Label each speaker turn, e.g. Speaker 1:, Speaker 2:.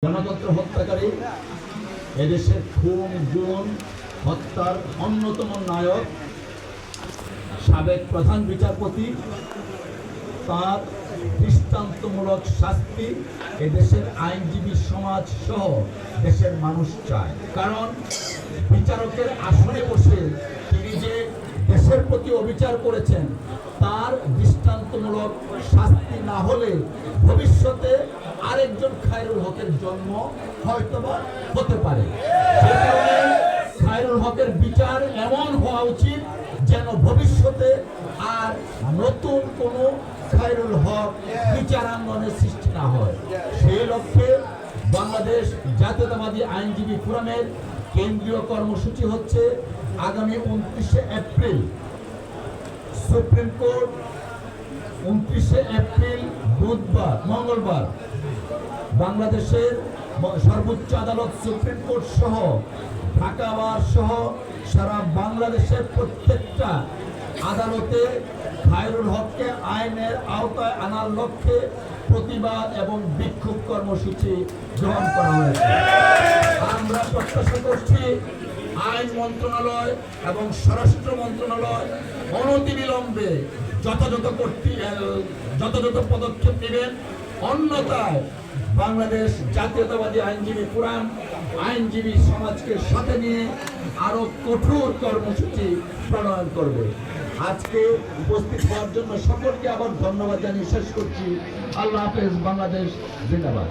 Speaker 1: গণতন্ত্র হত্যাকারী, এদেশের খুন গুম হত্যার অন্যতম নায়ক সাবেক প্রধান বিচারপতি, তার দৃষ্টান্তমূলক শাস্তি এদেশের আইনজীবী সমাজ সহ দেশের মানুষ চায়। কারণ বিচারকের আসনে বসে তিনি যে দেশের প্রতি অবিচার করেছেন, তার দৃষ্টান্তমূলক শাস্তি না হলে ভবিষ্যতে আরেকজন খায়রুল হকের জন্ম হয়তোবা হতে পারে। সেই কারণে খায়রুল হকের বিচার এমন হওয়া উচিত যেন ভবিষ্যতে আর নতুন কোনো খায়রুল হক বিচারাঙ্গনের সৃষ্টি না হয়। সেই লক্ষ্যে বাংলাদেশ জাতীয়তাবাদী আইনজীবী ফোরামের কেন্দ্রীয় কর্মসূচি হচ্ছে আগামী 29শে এপ্রিল সুপ্রিম কোর্ট, 29শে এপ্রিল বুধবার মঙ্গলবার বাংলাদেশের সর্বোচ্চ আদালত সুপ্রিম কোর্ট সহ ঢাকা বার সহ সারা বাংলাদেশের প্রত্যেকটা আদালতে খায়রুল হককে আইনের আওতায় আনার লক্ষ্যে প্রতিবাদ এবং বিক্ষোভ কর্মসূচি গ্রহণ করা হয়েছে। আমরা প্রত্যাশা করছি আইন মন্ত্রণালয় এবং স্বরাষ্ট্র মন্ত্রণালয় অনতিবিলম্বে যথাযথ পদক্ষেপ নেবেন। অন্যথায় বাংলাদেশ জাতীয়তাবাদী আইনজীবী ফোরাম আইনজীবী সমাজকে সাথে নিয়ে আরো কঠোর কর্মসূচি প্রণয়ন করবে। আজকে উপস্থিত হওয়ার জন্য সকলকে আবার ধন্যবাদ জানিয়ে শেষ করছি। আল্লাহ হাফেজ। বাংলাদেশ জিন্দাবাদ।